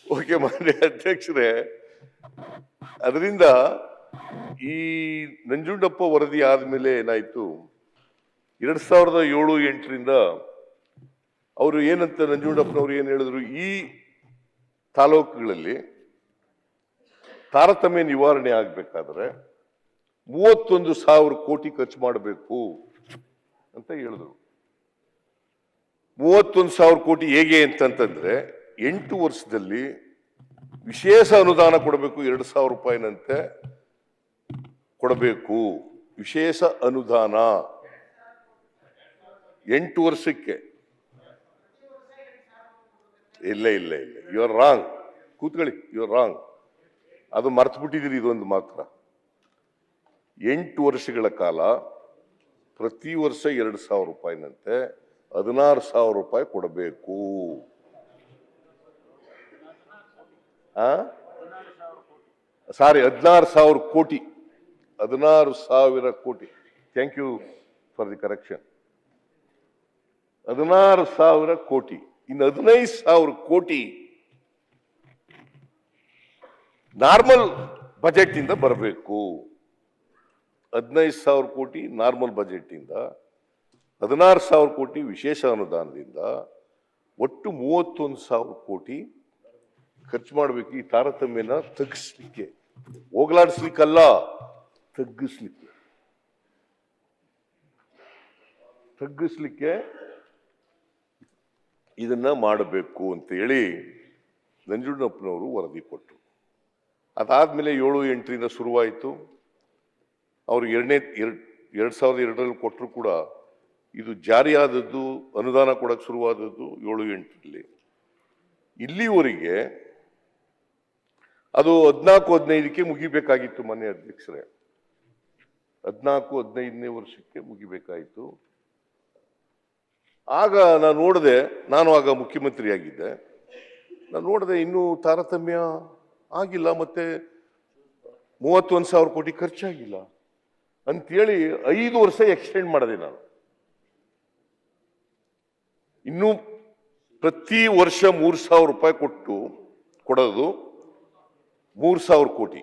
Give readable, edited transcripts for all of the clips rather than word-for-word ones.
Okay ಮಾನ್ಯ ಅಧ್ಯಕ್ಷರೇ, ಅದರಿಂದ ಈ ನಂಜುಂಡಪ್ಪ ವರದಿ ಆದ್ಮೇಲೆ ಏನಾಯ್ತು, 2007-8ರಿಂದ ಅವರು ಏನಂತ ನಂಜುಂಡಪ್ಪನವರು ಏನ್ ಹೇಳಿದ್ರು, ಈ ತಾಲೂಕುಗಳಲ್ಲಿ ತಾರತಮ್ಯ ನಿವಾರಣೆ ಆಗ್ಬೇಕಾದ್ರೆ 31,000 ಕೋಟಿ ಖರ್ಚು ಮಾಡಬೇಕು ಅಂತ ಹೇಳಿದ್ರು. 31,000 ಕೋಟಿ ಹೇಗೆ ಅಂತಂದ್ರೆ 8 ವರ್ಷದಲ್ಲಿ ವಿಶೇಷ ಅನುದಾನ ಕೊಡಬೇಕು, 2,000 ರೂಪಾಯಿನಂತೆ ಕೊಡಬೇಕು. ವಿಶೇಷ ಅನುದಾನ 8 ವರ್ಷಕ್ಕೆ. ಇಲ್ಲ ಇಲ್ಲ ಇಲ್ಲ, ಯು ಆರ್ ರಾಂಗ್. ಕೂತ್ಕೊಳ್ಳಿ, ಯು ಆರ್ ರಾಂಗ್. ಅದು ಮರ್ತು ಬಿಟ್ಟಿದ್ದೀರಿ ಇದೊಂದು ಮಾತ್ರ. 8 ವರ್ಷಗಳ ಕಾಲ ಪ್ರತಿ ವರ್ಷ 2,000 ರೂಪಾಯಿನಂತೆ 16,000 ರೂಪಾಯಿ ಕೊಡಬೇಕು. ಸಾರಿ, 16,000 ಕೋಟಿ. 16,000 ಕೋಟಿ. Thank you for the correction. 16,000 ಕೋಟಿ. ಇನ್ನು 15,000 ಕೋಟಿ ನಾರ್ಮಲ್ ಬಜೆಟ್ ಇಂದ ಬರಬೇಕು. 15,000 ಕೋಟಿ ನಾರ್ಮಲ್ ಬಜೆಟ್ ಇಂದ, 16,000 ಕೋಟಿ ವಿಶೇಷ ಅನುದಾನದಿಂದ, ಒಟ್ಟು 31,000 ಕೋಟಿ ಖರ್ಚು ಮಾಡಬೇಕು. ಈ ತಾರತಮ್ಯನ ತಗ್ಗಿಸ್ಲಿಕ್ಕೆ, ಹೋಗ್ಲಾಡಿಸ್ಲಿಕ್ಕಲ್ಲ, ತಗ್ಗಿಸ್ಲಿಕ್ಕೆ ಇದನ್ನ ಮಾಡಬೇಕು ಅಂತ ಹೇಳಿ ನಂಜುಂಡಪ್ಪನವರು ವರದಿ ಕೊಟ್ಟರು. ಅದಾದ್ಮೇಲೆ 7-8ರಿಂದ ಶುರುವಾಯಿತು. ಅವರು 2002ರಲ್ಲಿ ಕೊಟ್ಟರು ಕೂಡ ಇದು ಜಾರಿಯಾದದ್ದು, ಅನುದಾನ ಕೊಡಕ್ಕೆ ಶುರುವಾದದ್ದು 7-8ರಲ್ಲಿ. ಇಲ್ಲಿವರೆಗೆ ಅದು 14-15ಕ್ಕೆ ಮುಗಿಬೇಕಾಗಿತ್ತು ಮಾನ್ಯ ಅಧ್ಯಕ್ಷರೇ. 14-15ನೇ ವರ್ಷಕ್ಕೆ ಮುಗಿಬೇಕಾಯಿತು. ಆಗ ನಾನು ನೋಡಿದೆ, ನಾನು ಆಗ ಮುಖ್ಯಮಂತ್ರಿ ಆಗಿದ್ದೆ, ನಾನು ನೋಡಿದೆ ಇನ್ನೂ ತಾರತಮ್ಯ ಆಗಿಲ್ಲ, ಮತ್ತೆ 31,000 ಕೋಟಿ ಖರ್ಚಾಗಿಲ್ಲ ಅಂತೇಳಿ 5 ವರ್ಷ ಎಕ್ಸ್ಟೆಂಡ್ ಮಾಡಿದೆ ನಾನು. ಇನ್ನು ಪ್ರತಿ ವರ್ಷ 3,000 ರೂಪಾಯಿ ಕೊಡೋದು 3,000 ಕೋಟಿ.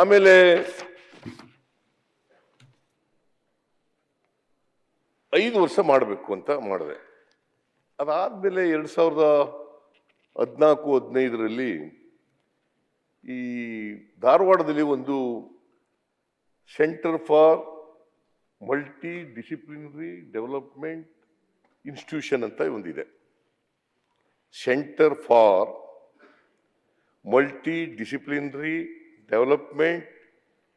ಆಮೇಲೆ 5 ವರ್ಷ ಮಾಡಬೇಕು ಅಂತ ಮಾಡಿದೆ. ಅದಾದ್ಮೇಲೆ 2014-15ರಲ್ಲಿ ಈ ಧಾರವಾಡದಲ್ಲಿ ಒಂದು centre for multi disciplinary development institution ಅಂತ ಒಂದಿದೆ. Centre for multi disciplinary development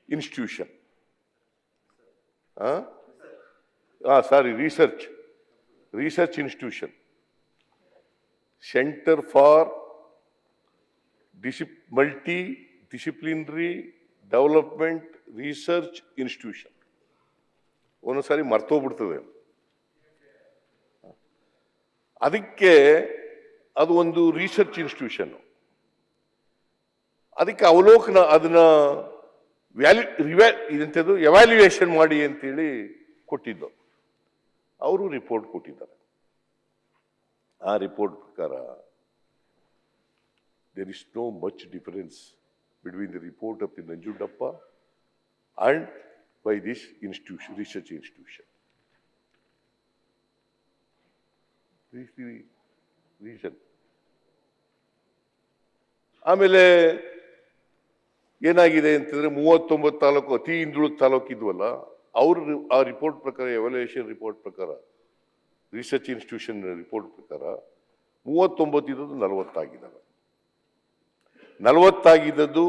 institution, sorry, research institution. Centre for multi disciplinary development research institution. ಒಂದೊಂದ್ಸಾರಿ ಮರ್ತೋಗ್ಬಿಡ್ತದೆ. ಅದಕ್ಕೆ ಅದು ಒಂದು ರಿಸರ್ಚ್ ಇನ್ಸ್ಟಿಟ್ಯೂಷನ್. ಅದಕ್ಕೆ ಅವಲೋಕನ, ಅದನ್ನ ಇದಂಥದ್ದು ಎವ್ಯಾಲ್ಯೂಯೇಷನ್ ಮಾಡಿ ಅಂತೇಳಿ ಕೊಟ್ಟಿದ್ದು. ಅವರು ರಿಪೋರ್ಟ್ ಕೊಟ್ಟಿದ್ದಾರೆ. ಆ ರಿಪೋರ್ಟ್ ಪ್ರಕಾರ there is no much difference between the report of the Nanjundappa and by this institution, research institution. This is the reason. ಆಮೇಲೆ ಏನಾಗಿದೆ ಅಂತಂದ್ರೆ 39 ತಾಲೂಕು ಅತಿ ಹಿಂದುಳಿದ ತಾಲೂಕು ಇದ್ವಲ್ಲ, ಅವರು ಆ ರಿಪೋರ್ಟ್ ಪ್ರಕಾರ, ಎವ್ಯಾಲ್ಯೂಯೇಷನ್ ರಿಪೋರ್ಟ್ ಪ್ರಕಾರ, ರಿಸರ್ಚ್ ಇನ್ಸ್ಟಿಟ್ಯೂಷನ್ ರಿಪೋರ್ಟ್ ಪ್ರಕಾರ 39 ಇದ್ದದ್ದು 40 ಆಗಿದ್ದಾವೆ, 40 ಆಗಿದ್ದದ್ದು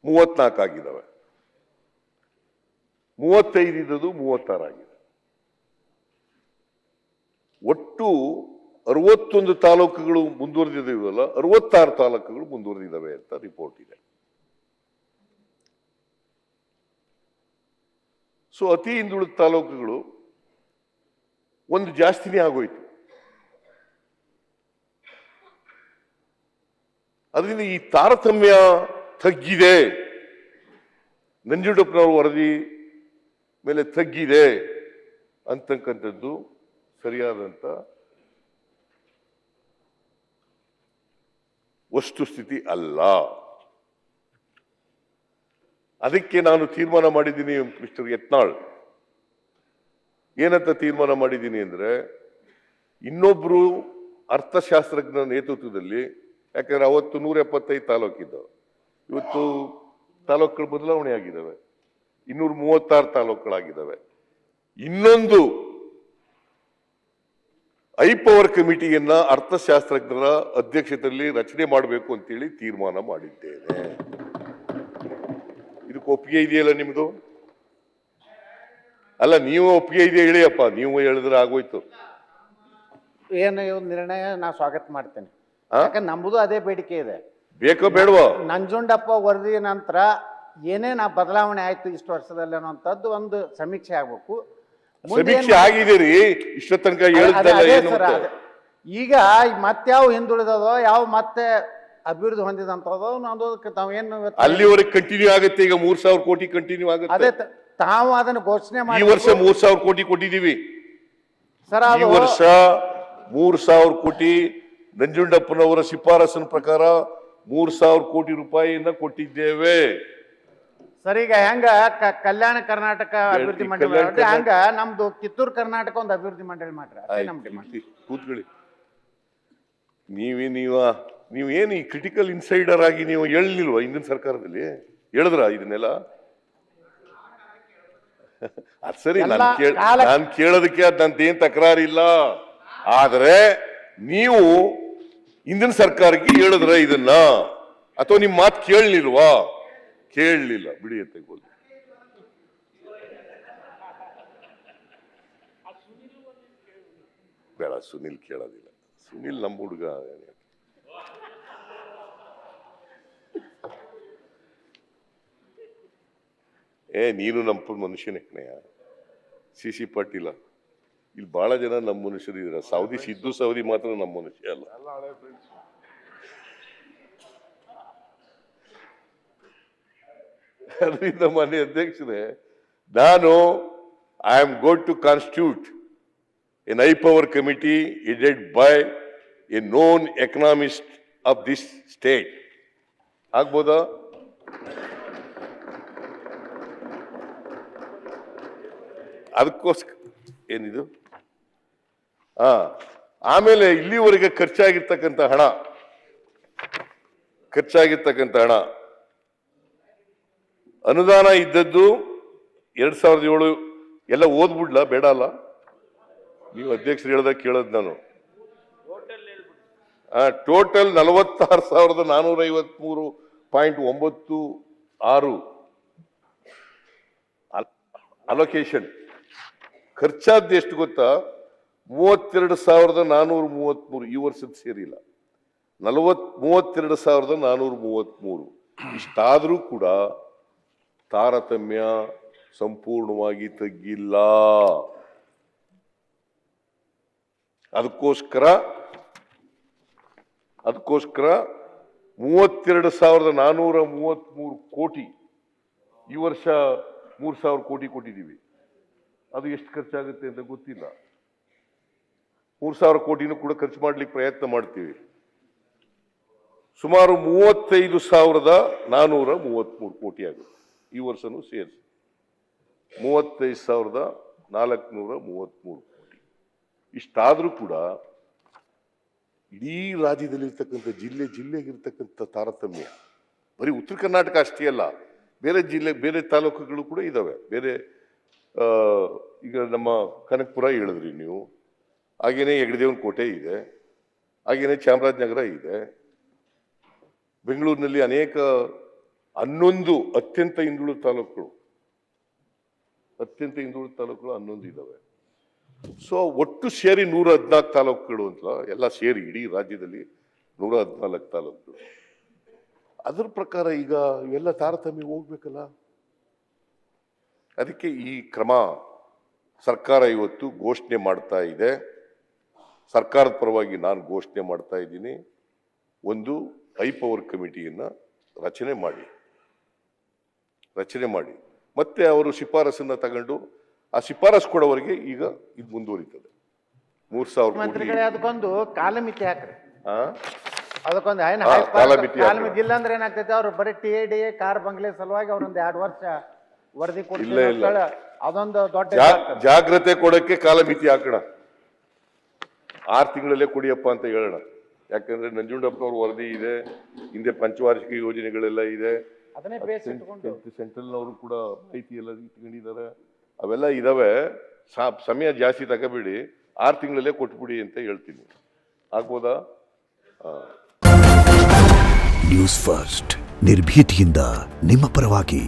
34 ಆಗಿದ್ದಾವೆ, 35 ಇದ್ದದ್ದು 36 ಆಗಿದೆ. ಒಟ್ಟು 61 ತಾಲೂಕುಗಳು ಮುಂದುವರೆದಿದ್ದಾವಲ್ಲ, 66 ತಾಲೂಕುಗಳು ಮುಂದುವರೆದಿದ್ದಾವೆ ಅಂತ ರಿಪೋರ್ಟ್ ಇದೆ. ಸೊ ಅತಿ ಹಿಂದುಳಿದ ತಾಲೂಕುಗಳು ಒಂದು ಜಾಸ್ತಿನೇ ಆಗೋಯ್ತು. ಅದರಿಂದ ಈ ತಾರತಮ್ಯ ತಗ್ಗಿದೆ, ನಂಜುಂಡಪ್ಪನವ್ರ ವರದಿ ಮೇಲೆ ತಗ್ಗಿದೆ ಅಂತಕ್ಕಂಥದ್ದು ಸರಿಯಾದಂತ ವಸ್ತುಸ್ಥಿತಿ ಅಲ್ಲ. ಅದಕ್ಕೆ ನಾನು ತೀರ್ಮಾನ ಮಾಡಿದ್ದೀನಿ ಮಿಸ್ಟರ್ ಯತ್ನಾಳ್. ಏನಂತ ತೀರ್ಮಾನ ಮಾಡಿದ್ದೀನಿ ಅಂದ್ರೆ, ಇನ್ನೊಬ್ರು ಅರ್ಥಶಾಸ್ತ್ರಜ್ಞರ ನೇತೃತ್ವದಲ್ಲಿ, ಯಾಕಂದ್ರೆ ಅವತ್ತು 175 ತಾಲೂಕಿದ್ದಾವೆ, ಇವತ್ತು ತಾಲೂಕುಗಳು ಬದಲಾವಣೆ ಆಗಿದ್ದಾವೆ, 236 ತಾಲೂಕುಗಳಾಗಿದ್ದಾವೆ. ಇನ್ನೊಂದು ಹೈಪವರ್ ಕಮಿಟಿಯನ್ನ ಅರ್ಥಶಾಸ್ತ್ರಜ್ಞರ ಅಧ್ಯಕ್ಷತೆಯಲ್ಲಿ ರಚನೆ ಮಾಡಬೇಕು ಅಂತೇಳಿ ತೀರ್ಮಾನ ಮಾಡಿದ್ದೇನೆ. ಇದಕ್ಕೆ ಒಪ್ಪಿಗೆ ಇದೆಯಲ್ಲ ನಿಮ್ದು? ಅಲ್ಲ, ನೀವು ಒಪ್ಪಿಗೆ ಇದೆಯಾ ಹೇಳಿಯಪ್ಪ. ನೀವು ಹೇಳಿದ್ರೆ ಆಗೋಯ್ತು. ಏನು ನಿರ್ಣಯ ನಾ ಸ್ವಾಗತ ಮಾಡ್ತೇನೆ. ಯಾಕಂದ್ರೆ ನಮ್ಮದು ಅದೇ ಬೇಡಿಕೆ ಇದೆ. ಬೇಕೋ ಬೇಡವೋ? ನಂಜುಂಡಪ್ಪ ವರದಿ ನಂತರ ಏನೇನು ಬದಲಾವಣೆ ಆಯ್ತು ಇಷ್ಟು ವರ್ಷದಲ್ಲಿ ಅನ್ನೋಂಥದ್ದು ಒಂದು ಸಮೀಕ್ಷೆ ಆಗ್ಬೇಕು. ಸಮೀಕ್ಷೆ ಆಗಿದ್ದೀರಿ ಇಷ್ಟ ತನಕ ಈಗ ಮತ್ಯಾವ ಹಿಂದುಳಿದದೋ ಯಾವ ಮತ್ತೆ ಅಭಿವೃದ್ಧಿ ಹೊಂದಿದಂತದೋ ಅನ್ನೋದಕ್ಕೆ ತಾವೇನು ಅಲ್ಲಿವರೆಗೆ ಕಂಟಿನ್ಯೂ ಆಗುತ್ತೆ. ಈಗ 3,000 ಕೋಟಿ ಕಂಟಿನ್ಯೂ ಆಗುತ್ತೆ. ಅದೇ ತಾವು ಅದನ್ನು ಘೋಷಣೆ ಮಾಡಿ ಈ ವರ್ಷ 3,000 ಕೋಟಿ ಕೊಟ್ಟಿದ್ದೀವಿ ಸರ್. ಈ ವರ್ಷ 3,000 ಕೋಟಿ ನಂಜುಂಡಪ್ಪನವರ ಶಿಫಾರಸಿನ ಪ್ರಕಾರ 3,000 ಕೋಟಿ ರೂಪಾಯಿಯನ್ನ ಕೊಟ್ಟಿದ್ದೇವೆ. ಸರ್, ಈಗ ಹೆಂಗ ಕಲ್ಯಾಣ ಕರ್ನಾಟಕ ಅಭಿವೃದ್ಧಿ ಮಂಡಳಿ ಹಂಗ ನಮ್ದು ಕಿತ್ತೂರು ಕರ್ನಾಟಕ ಒಂದು ಅಭಿವೃದ್ಧಿ ಮಂಡಳಿ ಮಾಡ್ರಿ. ಕೂತ್ಕೊಳ್ಳಿ. ನೀವೇನು ಈ ಕ್ರಿಟಿಕಲ್ ಇನ್ಸೈಡರ್ ಆಗಿ ನೀವು ಹೇಳಲಿಲ್ವಾ ಹಿಂದಿನ ಸರ್ಕಾರದಲ್ಲಿ? ಹೇಳಿದ್ರ ಇದನ್ನೆಲ್ಲ? ಅದ್ ಸರಿ, ನಾನು ಕೇಳೋದಕ್ಕೆ ಅದಂತೇನ್ ತಕರಾರಿಲ್ಲ. ಆದ್ರೆ ನೀವು ಹಿಂದಿನ ಸರ್ಕಾರಕ್ಕೆ ಹೇಳಿದ್ರ ಇದನ್ನ, ಅಥವಾ ನಿಮ್ ಮಾತು ಕೇಳಲಿಲ್ವಾ? ಕೇಳಲಿಲ್ಲ, ಬಿಡಿ ಅಂತ ಗೋಲ್. ಬೇಡ, ಸುನಿಲ್ ಕೇಳೋದಿಲ್ಲ. ಸುನಿಲ್ ನಮ್ಮ ಹುಡುಗ. ನೀನು ನಮ್ಮ ಮನುಷ್ಯನೇ ಕಣಯ್ಯ. ಸಿ ಪಾಟೀಲ, ಇಲ್ಲಿ ಬಹಳ ಜನ ನಮ್ಮ ಮನುಷ್ಯರು ಇದ್ರ. ಸಿದ್ದು ಸೌದಿ ಮಾತ್ರ ನಮ್ಮ ಮನುಷ್ಯ ಅಲ್ಲ. ಅದರಿಂದ ಮಾನ್ಯ ಅಧ್ಯಕ್ಷರೇ, ನಾನು I am going to constitute an high power committee headed by a known economist of this state. ಆಗ್ಬೋದಾ? ಅದಕ್ಕೋಸ್ಕರ ಏನಿದು? ಆಮೇಲೆ ಇಲ್ಲಿವರೆಗೆ ಖರ್ಚಾಗಿರ್ತಕ್ಕಂಥ ಹಣ ಅನುದಾನ ಇದ್ದದ್ದು 2007 ಎಲ್ಲ ಓದ್ಬಿಡ್ಲಾ? ಬೇಡ ಅಲ್ಲ, ನೀವು ಅಧ್ಯಕ್ಷರು ಹೇಳ್ದಾಗ ಕೇಳೋದು ನಾನು. Total 46,453.96 allocation. ಖರ್ಚಾದ್ದು ಎಷ್ಟು ಗೊತ್ತಾ? 32,433. ಈ ವರ್ಷದ ಸೇರಿಲ್ಲ. 32,433. ಇಷ್ಟಾದ್ರೂ ಕೂಡ ತಾರತಮ್ಯ ಸಂಪೂರ್ಣವಾಗಿ ತಗ್ಗಿಲ್ಲ. ಅದಕ್ಕೋಸ್ಕರ 32,433 ಕೋಟಿ, ಈ ವರ್ಷ 3,000 ಕೋಟಿ ಕೊಟ್ಟಿದ್ದೀವಿ. ಅದು ಎಷ್ಟು ಖರ್ಚಾಗುತ್ತೆ ಅಂತ ಗೊತ್ತಿಲ್ಲ. 3,000 ಕೋಟಿನೂ ಕೂಡ ಖರ್ಚು ಮಾಡ್ಲಿಕ್ಕೆ ಪ್ರಯತ್ನ ಮಾಡ್ತೀವಿ. ಸುಮಾರು 35,433 ಕೋಟಿ ಆಗುತ್ತೆ. ಈ ವರ್ಷನೂ ಸೇರಿಸಿ 35,433 ಕೋಟಿ. ಇಷ್ಟಾದ್ರೂ ಕೂಡ ಇಡೀ ರಾಜ್ಯದಲ್ಲಿರ್ತಕ್ಕಂಥ ಜಿಲ್ಲೆಗಿರ್ತಕ್ಕಂಥ ತಾರತಮ್ಯ ಬರೀ ಉತ್ತರ ಕರ್ನಾಟಕ ಅಷ್ಟೇ ಅಲ್ಲ, ಬೇರೆ ತಾಲೂಕುಗಳು ಕೂಡ ಇದಾವೆ. ಬೇರೆ ಈಗ ನಮ್ಮ ಕನಕಪುರ ಹೇಳಿದ್ರಿ ನೀವು, ಹಾಗೇನೆ ಹೆಗ್ಗಡದೇವನ ಕೋಟೆ ಇದೆ, ಹಾಗೇನೆ ಚಾಮರಾಜನಗರ ಇದೆ. ಬೆಂಗಳೂರಿನಲ್ಲಿ ಅನೇಕ 11 ಅತ್ಯಂತ ಹಿಂದುಳಿದ ತಾಲೂಕುಗಳು 11 ಇದಾವೆ. ಸೊ ಒಟ್ಟು ಸೇರಿ 114 ತಾಲೂಕುಗಳು ಅಂತ, ಎಲ್ಲ ಸೇರಿ ಇಡೀ ರಾಜ್ಯದಲ್ಲಿ 114 ತಾಲೂಕುಗಳು. ಅದ್ರ ಪ್ರಕಾರ ಈಗ ಇವೆಲ್ಲ ತಾರತಮ್ಯ ಹೋಗ್ಬೇಕಲ್ಲ. ಅದಕ್ಕೆ ಈ ಕ್ರಮ ಸರ್ಕಾರ ಇವತ್ತು ಘೋಷಣೆ ಮಾಡ್ತಾ ಇದೆ. ಸರ್ಕಾರದ ಪರವಾಗಿ ನಾನು ಘೋಷಣೆ ಮಾಡ್ತಾ ಇದ್ದೀನಿ. ಒಂದು ಹೈಪವರ್ ಕಮಿಟಿಯನ್ನ ರಚನೆ ಮಾಡಿ ಮತ್ತೆ ಅವರು ಶಿಫಾರಸನ್ನ ತಗೊಂಡು ಆ ಶಿಫಾರಸು ಕೊಡೋವರೆಗೆ ಈಗ ಇದು ಮುಂದುವರಿತದೆ. 3,000 ಕೋಟಿ. ಮಂತ್ರಿಗಳೇ ಅದಕ್ಕೊಂದು ಕಾಲಮಿತಿ ಹಾಕ್ರಿ. ಆ? ಅದಕ್ಕೊಂದು ಕಾಲಮಿತಿ ಕಾಲಮಿತಿ ಇಲ್ಲ ಅಂದ್ರೆ ಏನಾಗ್ತೈತೆ, ಅವ್ರು ಬರೀ TID ಕಾರ್ ಬಂಗ್ಲೆ ಸಲುವಾಗಿ ಅವ್ರೊಂದು 2 ವರ್ಷ ವರದಿ ಕೊಡ್ತಾರೆ. ಅದೊಂದು ದೊಡ್ಡ ಜಾಗ್ರತೆ ಕೊಡಕ್ಕೆ ಕಾಲಮಿತಿ ಹಾಕೋಣ. 6 ತಿಂಗಳಲ್ಲೇ ಕೊಡಿಯಪ್ಪ ಅಂತ ಹೇಳೋಣ. ಯಾಕಂದ್ರೆ ನಂಜುಂಡಪ್ಪನವ್ರ ವರದಿ ಇದೆ, ಹಿಂದೆ ಪಂಚವಾರ್ಷಿಕ ಯೋಜನೆಗಳೆಲ್ಲ ಇದೆ, ಅದನ್ನೇ ಬೇಸ್ ಇಟ್ಕೊಂಡು ಸೆಂಟ್ರಲ್ನವರು ಕೂಡ ಮಾಹಿತಿ ಎಲ್ಲ ಇಟ್ಕೊಂಡಿದ್ದಾರೆ, ಅವೆಲ್ಲ ಇದಾವೆ. ಸಮಯ ಜಾಸ್ತಿ ತಗೋಬೇಡಿ, 6 ತಿಂಗಳಲ್ಲೇ ಕೊಟ್ಬಿಡಿ ಅಂತ ಹೇಳ್ತೀನಿ. ಆಗ್ಬೋದಾ? ನ್ಯೂಸ್ ಫಸ್ಟ್ ನಿರ್ಭೀತಿಯಿಂದ ನಿಮ್ಮ ಪರವಾಗಿ.